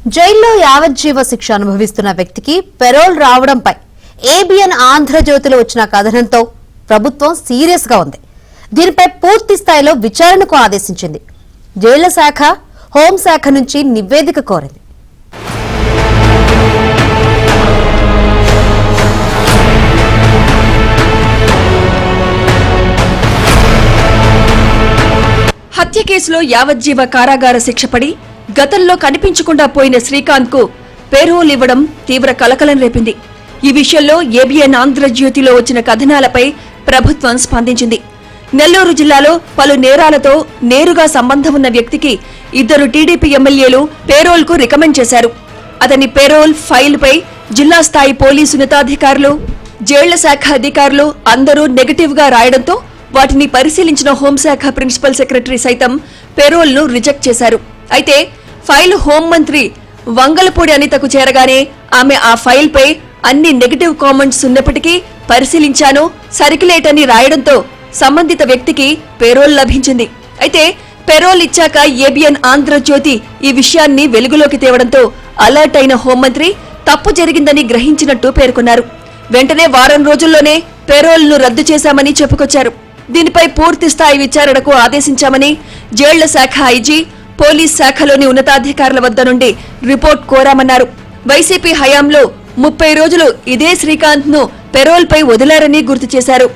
జైల్లో యావజ్జీవ శిక్ష అనుభవిస్తున్న వ్యక్తికి పెరోల్ రావడంపై ఏబిఎన్ ఆంధ్రజ్యోతిలో వచ్చిన కథనంతో ప్రభుత్వం సీరియస్ గా ఉంది. దీనిపై పూర్తి స్థాయిలో విచారణకు ఆదేశించింది. జైళ్ల శాఖ, హోంశాఖ నుంచి నివేదిక కోరింది. హత్య కేసులో యావజ్జీవ కారాగార శిక్ష పడి గతంలో కనిపించకుండా పోయిన శ్రీకాంత్ కు పేరోల్ ఇవ్వడం తీవ్ర కలకలం రేపింది. ఈ విషయంలో ఏబిఎన్ ఆంధ్రజ్యోతిలో వచ్చిన కథనాలపై ప్రభుత్వం స్పందించింది. నెల్లూరు జిల్లాలో పలు నేరాలతో నేరుగా సంబంధం ఉన్న వ్యక్తికి 2 టీడీపీ ఎమ్మెల్యేలు పేరోల్ కు రికమెండ్ చేశారు. అతని పేరోల్ ఫైల్ పై జిల్లా స్థాయి పోలీసు ఉన్నతాధికారులు, జైళ్ల శాఖ అధికారులు అందరూ నెగటివ్ గా రాయడంతో వాటిని పరిశీలించిన హోంశాఖ ప్రిన్సిపల్ సెక్రటరీ సైతం పేరోల్ ను రిజెక్ట్ చేశారు. అయితే ఫైల్ హోంమంత్రి వంగలపూడి అనితకు చేరగానే ఆమె ఆ ఫైల్ పై అన్ని నెగటివ్ కామెంట్స్ ఉన్నప్పటికీ పరిశీలించాను, సర్క్యులేట్ అని రాయడంతో సంబంధిత వ్యక్తికి పేరోల్ లభించింది. అయితే పేరోల్ ఇచ్చాక ఏబిఎన్ ఆంధ్రజ్యోతి ఈ విషయాన్ని వెలుగులోకి తేవడంతో అలర్ట్ అయిన హోంమంత్రి తప్పు జరిగిందని గ్రహించినట్టు పేర్కొన్నారు. వెంటనే వారం రోజుల్లోనే పేరోల్ ను రద్దు చేశామని చెప్పుకొచ్చారు. దీనిపై పూర్తి స్థాయి విచారణకు ఆదేశించామని జైళ్ల శాఖ ఐజీ, పోలీస్ శాఖలోని ఉన్నతాధికారుల వద్ద నుండి రిపోర్ట్ కోరామన్నారు. వైసీపీ హయాంలో 30 రోజులు ఇదే శ్రీకాంత్ ను పెరోల్ పై వదిలారని గుర్తు చేశారు.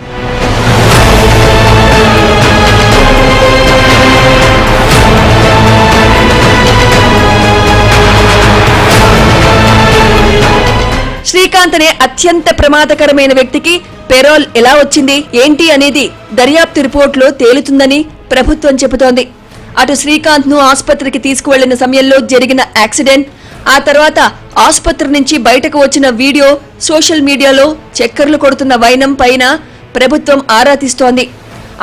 శ్రీకాంత్ అనే అత్యంత ప్రమాదకరమైన వ్యక్తికి పెరోల్ ఎలా వచ్చింది ఏంటి అనేది దర్యాప్తు రిపోర్టులో తేలుతుందని ప్రభుత్వం చెబుతోంది. అటు శ్రీకాంత్ ను ఆసుపత్రికి తీసుకువెళ్లిన సమయంలో జరిగిన యాక్సిడెంట్, ఆ తర్వాత ఆసుపత్రి నుంచి బయటకు వచ్చిన వీడియో సోషల్ మీడియాలో చక్కర్లు కొడుతున్న వైనం పైన ప్రభుత్వం ఆరా తీస్తోంది.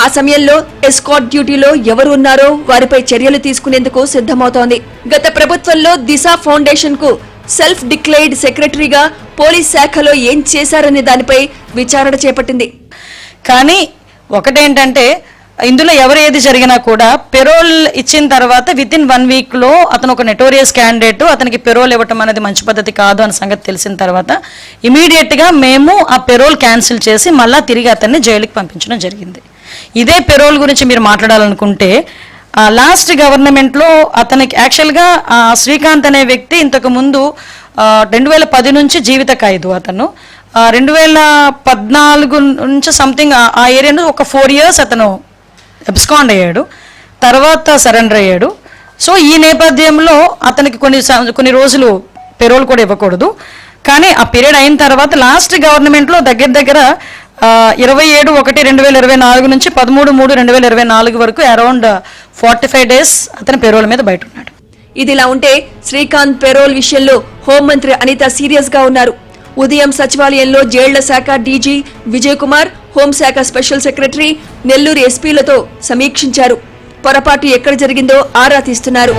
ఆ సమయంలో ఎస్కాట్ డ్యూటీలో ఎవరు ఉన్నారో వారిపై చర్యలు తీసుకునేందుకు సిద్ధమవుతోంది. గత ప్రభుత్వంలో దిశ ఫౌండేషన్ కు సెల్ఫ్ డిక్లేర్డ్ సెక్రటరీగా పోలీస్ శాఖలో ఏం చేశారనే దానిపై విచారణ చేపట్టింది. కానీ ఒకటేంటంటే ఇందులో ఎవరు ఏది జరిగినా కూడా పెరోల్ ఇచ్చిన తర్వాత విత్ ఇన్ 1 వీక్ లో అతను ఒక నెటోరియస్ క్యాండిడేట్, అతనికి పెరోల్ ఇవ్వటం అనేది మంచి పద్ధతి కాదు అన్న సంగతి తెలిసిన తర్వాత ఇమీడియట్ గా మేము ఆ పెరోల్ క్యాన్సిల్ చేసి మళ్ళా తిరిగి అతన్ని జైలుకి పంపించడం జరిగింది. ఇదే పెరోల్ గురించి మీరు మాట్లాడాలనుకుంటే లాస్ట్ గవర్నమెంట్ లో అతనికి యాక్చువల్గా శ్రీకాంత్ అనే వ్యక్తి ఇంతకు ముందు 2010 నుంచి జీవిత ఖైదు, అతను 2014 నుంచి సంథింగ్ ఆ ఏరియాలో ఒక 4 years అతను అబ్స్కాండ్ అయ్యాడు, తర్వాత సరెండర్ అయ్యాడు. సో ఈ నేపథ్యంలో అతనికి కొన్ని రోజులు పెరోల్ కూడా ఇవ్వకూడదు. కానీ ఆ పీరియడ్ అయిన తర్వాత లాస్ట్ గవర్నమెంట్లో దగ్గర 27/1/2024 నుంచి 13/3/2024 వరకు అరౌండ్ 45 days అతని పెరోల్ మీద బయట ఉన్నాడు. ఇదిలా ఉంటే శ్రీకాంత్ పెరోల్ విషయంలో హోంమంత్రి అనిత సీరియస్ గా ఉన్నారు. ఉదయం సచివాలయంలో జైళ్ల శాఖ డీజీ విజయ్ కుమార్, హోంశాఖ స్పెషల్ సెక్రటరీ, నెల్లూరు ఎస్పీలతో సమీక్షించారు. పొరపాటు ఎక్కడ జరిగిందో ఆరా తీస్తున్నారు.